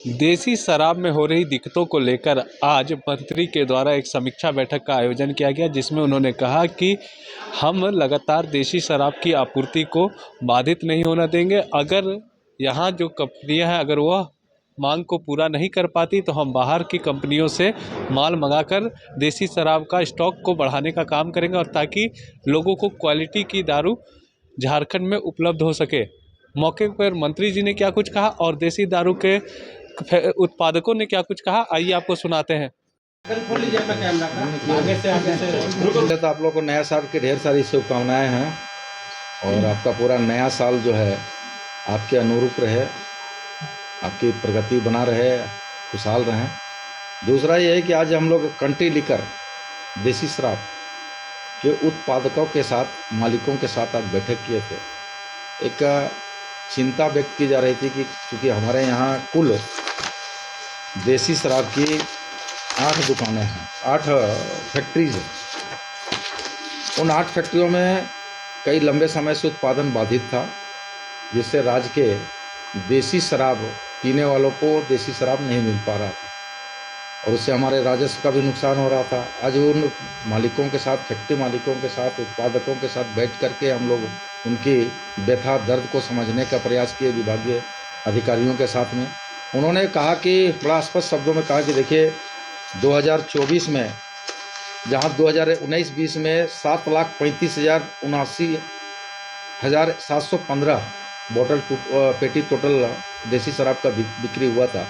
देसी शराब में हो रही दिक्कतों को लेकर आज मंत्री के द्वारा एक समीक्षा बैठक का आयोजन किया गया, जिसमें उन्होंने कहा कि हम लगातार देसी शराब की आपूर्ति को बाधित नहीं होना देंगे। अगर यहाँ जो कंपनियां हैं, अगर वह मांग को पूरा नहीं कर पाती तो हम बाहर की कंपनियों से माल मंगाकर देसी शराब का स्टॉक को बढ़ाने का काम करेंगे, और ताकि लोगों को क्वालिटी की दारू झारखंड में उपलब्ध हो सके। मौके पर मंत्री जी ने क्या कुछ कहा और देसी दारू के उत्पादकों ने क्या कुछ कहा, आइए आपको सुनाते हैं। पहले तो आप लोग को नया साल की ढेर सारी शुभकामनाएं हैं और आपका पूरा नया साल जो है आपके अनुरूप रहे, आपकी प्रगति बना रहे, खुशहाल रहें। दूसरा ये है कि आज हम लोग कंट्री लिकर देसी शराब के उत्पादकों के साथ, मालिकों के साथ आज बैठक किए थे। एक चिंता व्यक्त की जा रही थी कि चूँकि हमारे यहाँ कुल देसी शराब की 8 दुकानें हैं, 8 फैक्ट्रीज हैं। उन 8 फैक्ट्रियों में कई लंबे समय से उत्पादन बाधित था, जिससे राज्य के देसी शराब पीने वालों को देसी शराब नहीं मिल पा रहा था और उससे हमारे राजस्व का भी नुकसान हो रहा था। आज उन मालिकों के साथ, फैक्ट्री मालिकों के साथ, उत्पादकों के साथ बैठ करके हम लोग उनकी व्यथा दर्द को समझने का प्रयास किए विभागीय अधिकारियों के साथ में। उन्होंने कहा कि बड़ा स्पष्ट शब्दों में कहा कि देखिए 2024 में जहां 2019-20 में 7,35,79,715 बोतल पेटी टोटल देसी शराब का बिक्री हुआ था,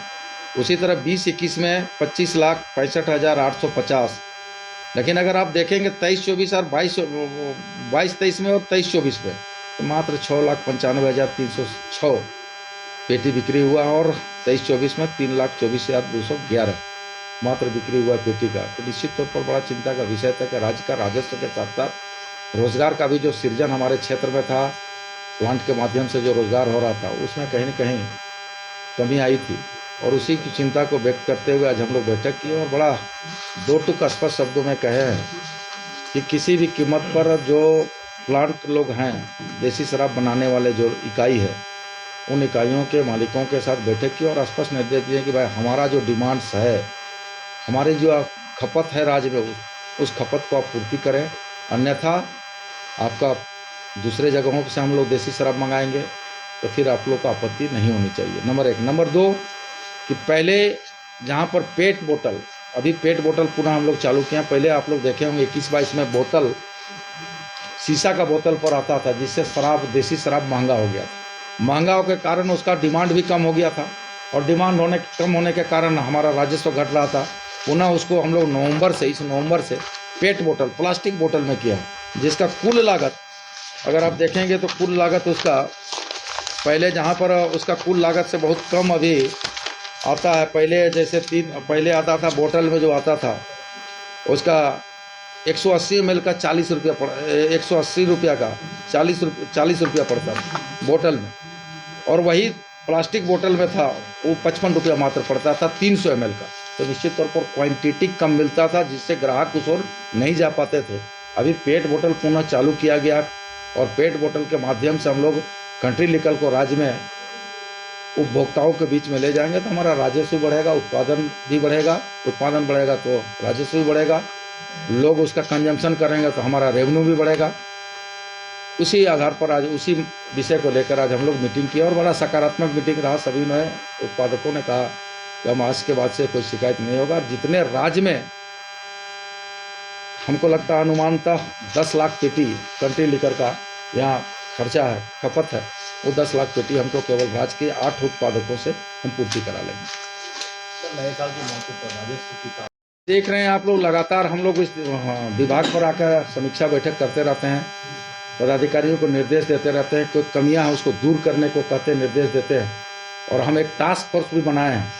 उसी तरह 20-21 में 25,65,850। लेकिन अगर आप देखेंगे 23-24 और 22-23 में और 23-24 में तो मात्र 6,95,306 पेटी बिक्री हुआ और 23-24 में 3,24,211 मात्र बिक्री हुआ पेटी का। तो निश्चित तौर पर बड़ा चिंता का विषय था कि राज्य का राजस्व के साथ साथ रोजगार का भी जो सृजन हमारे क्षेत्र में था, प्लांट के माध्यम से जो रोजगार हो रहा था, उसमें कहीं न कहीं कमी आई थी। और उसी की चिंता को व्यक्त करते हुए आज हम लोग बैठक की और बड़ा 2 टूक स्पष्ट शब्दों में कहे हैं कि किसी भी कीमत पर जो प्लांट लोग हैं, देसी शराब बनाने वाले जो इकाई है, उन इकाइयों के मालिकों के साथ बैठक की और स्पष्ट निर्देश दिए कि भाई हमारा जो डिमांड्स है, हमारी जो खपत है राज्य में, उस खपत को आप पूर्ति करें, अन्यथा आपका दूसरे जगहों से हम लोग देसी शराब मंगाएंगे तो फिर आप लोग को आपत्ति नहीं होनी चाहिए। नंबर 1। नंबर 2 कि पहले जहाँ पर पेट बोतल, अभी पेट बोतल पुनः हम लोग चालू किए हैं। पहले आप लोग देखे होंगे 21-22 में बोतल शीशा का बोतल पर आता था, जिससे शराब, देसी शराब महंगा हो गया था। महंगा होने के कारण उसका डिमांड भी कम हो गया था और डिमांड कम होने के कारण हमारा राजस्व घट रहा था। पुनः उसको हम लोग इस नवंबर से पेट बोतल, प्लास्टिक बोतल में किया, जिसका कुल लागत अगर आप देखेंगे तो कुल लागत उसका पहले जहाँ पर उसका कुल लागत से बहुत कम अभी आता है। पहले जैसे पहले आता था बोतल में, जो आता था उसका 180 ml का 40 रुपया 180 रुपया का 40 रुपया पड़ता था बोतल में, और वही प्लास्टिक बोतल में था वो 55 रुपया मात्र पड़ता था 300 ml का। तो निश्चित तौर पर क्वांटिटी कम मिलता था, जिससे ग्राहक उस ओर नहीं जा पाते थे। अभी पेट बोतल पुनः चालू किया गया और पेट बोतल के माध्यम से हम लोग कंट्री लिकर को राज्य में उपभोक्ताओं के बीच में ले जाएंगे तो हमारा राजस्व बढ़ेगा, उत्पादन बढ़ेगा तो राजस्व भी बढ़ेगा, लोग उसका कंजम्पशन करेंगे तो हमारा रेवेन्यू भी बढ़ेगा। उसी आधार पर आज उसी विषय को लेकर आज हम लोग मीटिंग की और बड़ा सकारात्मक मीटिंग रहा। सभी ने, उत्पादकों ने कहा कि हम आज के बाद से कोई शिकायत नहीं होगा। जितने राज्य में हमको लगता है अनुमानतः 10 लाख पेटी कंट्री लिकर का यहाँ खर्चा है, खपत है, वो 10 लाख पेटी हमको केवल राज्य के 8 उत्पादकों से हम पूर्ति करा लेंगे। नए साल के मौके पर राजस्व की देख रहे हैं आप लोग, लगातार हम लोग इस विभाग पर आकर समीक्षा बैठक करते रहते हैं, पदाधिकारियों को निर्देश देते रहते हैं, कोई कमियां हैं उसको दूर करने को कहते निर्देश देते हैं। और हम एक टास्क फोर्स भी बनाए हैं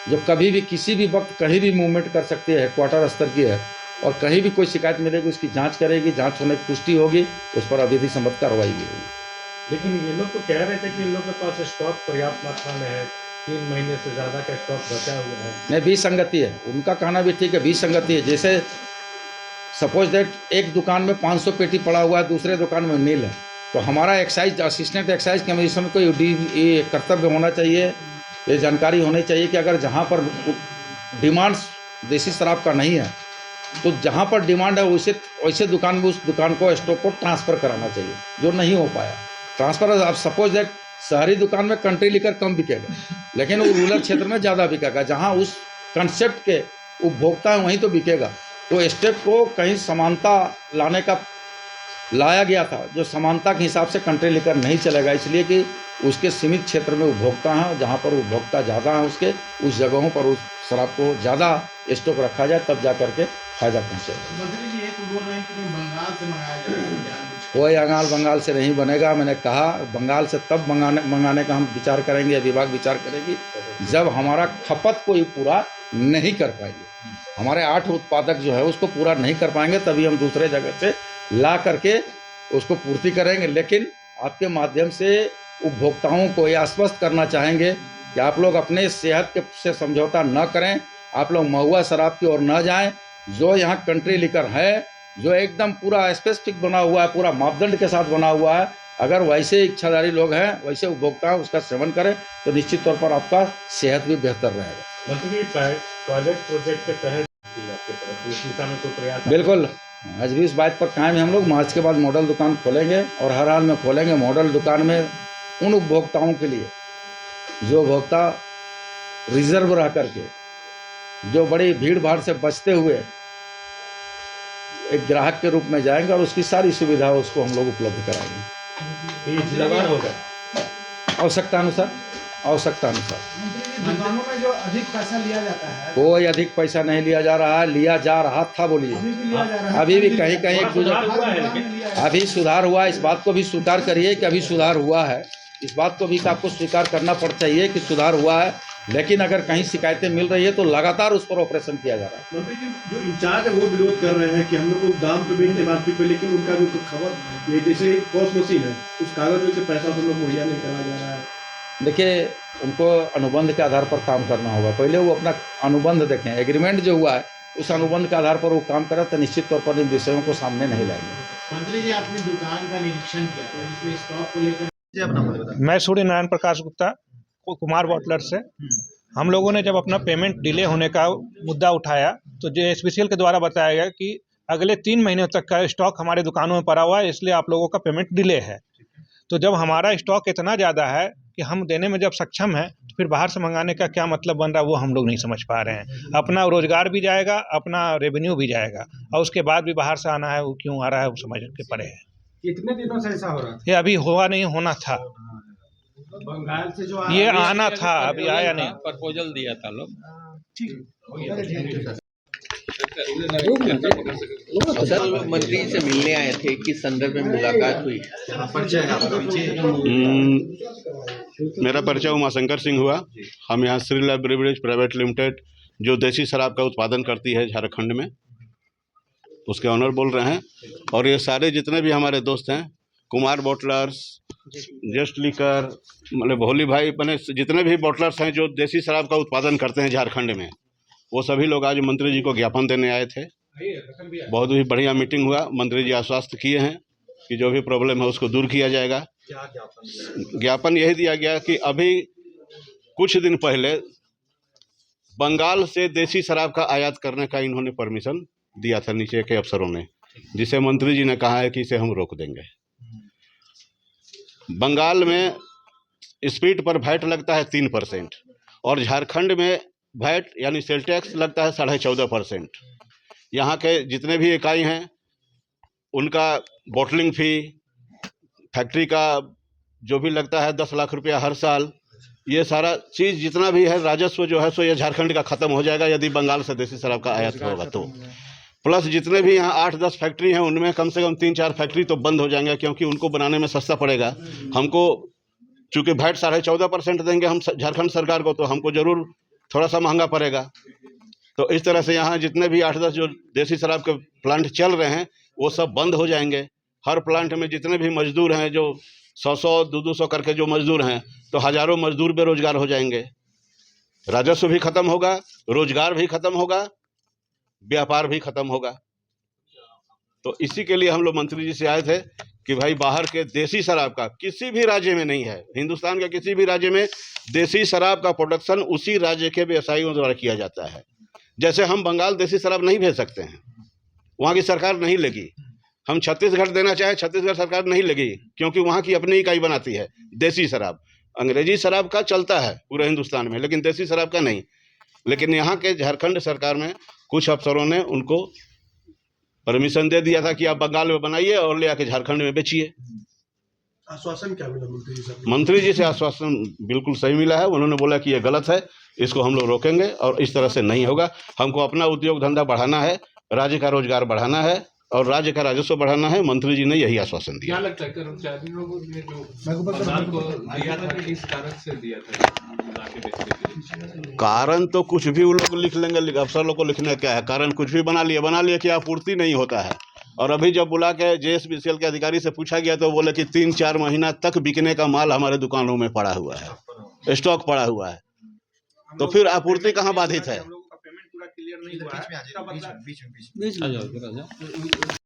जो कभी भी किसी भी वक्त कहीं भी मूवमेंट कर सकती है, हेडक्वार्टर स्तर की है, और कहीं भी कोई शिकायत मिलेगी उसकी जांच करेगी, जांच होने की पुष्टि होगी, उस पर अविधि सम्मत कार्रवाई भी होगी। लेकिन ये लोग तो कह रहे थे कि इन लोग के पास स्टॉक पर्याप्त मात्रा में है, 3 महीने से ज़्यादा का स्टॉक बचा हुआ है। नहीं, विसंगति है, उनका कहना भी ठीक है, विसंगति है। जैसे सपोज दैट एक दुकान में 500 पेटी पड़ा हुआ है, दूसरे दुकान में नील है, तो हमारा एक्साइज, असिस्टेंट एक्साइज कमिश्नर को ये कर्तव्य होना चाहिए ये जानकारी होनी चाहिए कि अगर जहाँ पर डिमांड देसी शराब का नहीं है तो जहाँ पर डिमांड है वैसे वैसे दुकान में उस दुकान को स्टॉक को ट्रांसफ़र कराना चाहिए, जो नहीं हो पाया ट्रांसफ़र। अब सपोज दैट शहरी दुकान में कंट्री लिकर कम बिकेगा लेकिन वो रूरल क्षेत्र में ज़्यादा बिकेगा, जहाँ उस कंसेप्ट के उपभोक्ता हैं वहीं तो बिकेगा। तो स्टेप को कहीं समानता लाया गया था, जो समानता के हिसाब से कंट्री लिकर नहीं चलेगा, इसलिए कि उसके सीमित क्षेत्र में उपभोक्ता हैं, जहाँ पर उपभोक्ता ज़्यादा हैं उसके उस जगहों पर उस शराब को ज़्यादा स्टॉक रखा जाए, तब जा करके फायदा पहुँचेगा। कोई अगाल बंगाल से नहीं बनेगा। मैंने कहा बंगाल से तब मंगाने का हम विचार करेंगे, विभाग विचार करेगी जब हमारा खपत कोई पूरा नहीं कर पाएंगे, हमारे 8 उत्पादक जो है उसको पूरा नहीं कर पाएंगे, तभी हम दूसरे जगह से ला करके उसको पूर्ति करेंगे। लेकिन आपके माध्यम से उपभोक्ताओं को ये आश्वस्त करना चाहेंगे कि आप लोग अपने सेहत से समझौता न करें, आप लोग महुआ शराब की ओर न जाएं। जो यहाँ कंट्री लिकर है, जो एकदम पूरा स्पेसिफिक बना हुआ है, पूरा मापदंड के साथ बना हुआ है, अगर वैसे इच्छाधारी लोग हैं, वैसे उपभोक्ता उसका सेवन करें तो निश्चित तौर पर आपका सेहत भी बेहतर रहेगा। मंत्री टॉयलेट प्रोजेक्ट के तहत आपकी तरफ इस दिशा में कोई प्रयास? बिल्कुल, आज भी इस बात पर कायम है हम लोग। मार्च के बाद मॉडल दुकान खोलेंगे और हर हाल में खोलेंगे। मॉडल दुकान में उन उपभोक्ताओं के लिए जो उपभोक्ता रिजर्व रह करके, जो बड़ी भीड़ भाड़ से बचते हुए एक ग्राहक के रूप में जाएंगे और उसकी सारी सुविधा उसको हम लोग उपलब्ध कराएंगे। ये जिलावार होगा आवश्यकता अनुसार। दुकानों में जो अधिक पैसा लिया जाता है, कोई अधिक पैसा नहीं लिया जा रहा है, लिया जा रहा था। बोलिए, अभी भी कहीं कहीं अभी सुधार हुआ है। इस बात को भी स्वीकार करिए कि अभी सुधार हुआ है। इस बात को भी आपको स्वीकार करना पड़ चाहिए कि सुधार हुआ है, लेकिन अगर कहीं शिकायतें मिल रही है तो लगातार उस पर ऑपरेशन किया जा रहा है। मंत्री जी, जो इंचार्ज है वो विरोध कर रहे हैं कि हम लोग को दाम पे भी एमआरपी पे, लेकिन उनका भी कुछ खबर, ये जैसे पॉस मशीन है उस कागज में से पैसा हम लोग मुहैया नहीं करवाया जा रहा है। देखिए, उनको अनुबंध के आधार पर काम करना होगा। पहले वो अपना अनुबंध देखें, एग्रीमेंट जो हुआ है उस अनुबंध के आधार पर वो काम करे तो निश्चित तौर पर इन विषयों को सामने नहीं लाएंगे। मंत्री जी, आपने दुकान का निरीक्षण किया तो इसमें स्टॉक को लेकर? मैं सूर्य नारायण प्रकाश गुप्ता, कुमार बॉटलर से। हम लोगों ने जब अपना पेमेंट डिले होने का मुद्दा उठाया तो जो एसपीसीएल के द्वारा बताया गया कि अगले 3 महीने तक का स्टॉक हमारे दुकानों में पड़ा हुआ है, इसलिए आप लोगों का पेमेंट डिले है। तो जब हमारा स्टॉक इतना ज़्यादा है कि हम देने में जब सक्षम हैं तो फिर बाहर से मंगाने का क्या मतलब बन रहा है वो हम लोग नहीं समझ पा रहे हैं। अपना रोजगार भी जाएगा, अपना रेवेन्यू भी जाएगा, और उसके बाद भी बाहर से आना है, वो क्यों आ रहा है वो समझ के परे है। कितने दिनों से ऐसा हो रहा था? ये अभी हुआ नहीं, होना था, बंगाल से जो ये आना था, अभी आया नहीं। प्रपोजल दिया था लोग। सर, मंत्री से मिलने आए थे, किस संदर्भ में मुलाकात हुई? मेरा परिचय उमाशंकर सिंह हुआ। हम यहाँ श्रीलाल ब्रिवरेज प्राइवेट लिमिटेड जो देसी शराब का उत्पादन करती है झारखंड में, उसके ऑनर बोल रहे हैं। और ये सारे जितने भी हमारे दोस्त हैं, कुमार बॉटलर्स, जस्ट लीकर, मतलब भोली भाई, मैंने जितने भी बॉटलर्स हैं जो देसी शराब का उत्पादन करते हैं झारखंड में, वो सभी लोग आज मंत्री जी को ज्ञापन देने आए थे। बहुत ही बढ़िया मीटिंग हुआ। मंत्री जी आश्वस्त किए हैं कि जो भी प्रॉब्लम है उसको दूर किया जाएगा। ज्ञापन यही दिया गया कि अभी कुछ दिन पहले बंगाल से देसी शराब का आयात करने का इन्होंने परमिशन दिया था नीचे के अफसरों ने, जिसे मंत्री जी ने कहा है कि इसे हम रोक देंगे। बंगाल में स्पीड पर वैट लगता है 3% और झारखंड में वैट यानी सेल टैक्स लगता है 14.5%। यहाँ के जितने भी इकाई हैं उनका बॉटलिंग फ़ी, फैक्ट्री का जो भी लगता है 10 लाख रुपया हर साल, ये सारा चीज़ जितना भी है राजस्व जो है सो ये झारखंड का ख़त्म हो जाएगा यदि बंगाल से देसी शराब का आयात होगा तो। प्लस जितने भी यहाँ 8-10 फैक्ट्री हैं उनमें कम से कम 3-4 फैक्ट्री तो बंद हो जाएंगे, क्योंकि उनको बनाने में सस्ता पड़ेगा। हमको चूँकि वैट 14.5% देंगे हम झारखंड सरकार को, तो हमको ज़रूर थोड़ा सा महंगा पड़ेगा। तो इस तरह से यहाँ जितने भी 8-10 जो देसी शराब के प्लांट चल रहे हैं वो सब बंद हो जाएंगे। हर प्लांट में जितने भी मजदूर हैं, जो 100-100, 200 करके जो मजदूर हैं, तो हज़ारों मजदूर बेरोजगार हो जाएंगे। राजस्व भी ख़त्म होगा, रोजगार भी ख़त्म होगा, व्यापार भी ख़त्म होगा। तो इसी के लिए हम लोग मंत्री जी से आए थे कि भाई बाहर के देसी शराब का किसी भी राज्य में नहीं है, हिंदुस्तान के किसी भी राज्य में देसी शराब का प्रोडक्शन उसी राज्य के व्यवसायियों द्वारा किया जाता है। जैसे हम बंगाल देसी शराब नहीं भेज सकते हैं, वहाँ की सरकार नहीं लेगी। हम छत्तीसगढ़ देना चाहे, छत्तीसगढ़ सरकार नहीं लेगी, क्योंकि वहाँ की अपनी इकाई बनाती है देसी शराब। अंग्रेजी शराब का चलता है पूरे हिंदुस्तान में, लेकिन देसी शराब का नहीं। लेकिन यहाँ के झारखंड सरकार में कुछ अफसरों ने उनको परमिशन दे दिया था कि आप बंगाल में बनाइए और ले आके झारखंड में बेचिए। आश्वासन क्या मिला मंत्री जी से? मंत्री जी से आश्वासन बिल्कुल सही मिला है। उन्होंने बोला कि ये गलत है, इसको हम लोग रोकेंगे और इस तरह से नहीं होगा। हमको अपना उद्योग धंधा बढ़ाना है, राज्य का रोजगार बढ़ाना है और राज्य का राजस्व बढ़ाना है। मंत्री जी ने यही आश्वासन दिया। क्या लगता है कर्मचारियों को ने जो बंगाल को दिया था, किस कारण से दिया था बुला के बेचने के लिए? कारण तो कुछ भी वो लोग लिख लेंगे, अफसर लोग को लिखना क्या है, कारण कुछ भी बना लिए कि आपूर्ति नहीं होता है। और अभी जब बुला के JSBCL के अधिकारी से पूछा गया तो बोले कि 3-4 महीना तक बिकने का माल हमारे दुकानों में पड़ा हुआ है, स्टॉक पड़ा हुआ है, तो फिर आपूर्ति कहाँ बाधित है? हम लोगों का पेमेंट पूरा क्लियर नहीं हुआ है। बीच में आ जाओ।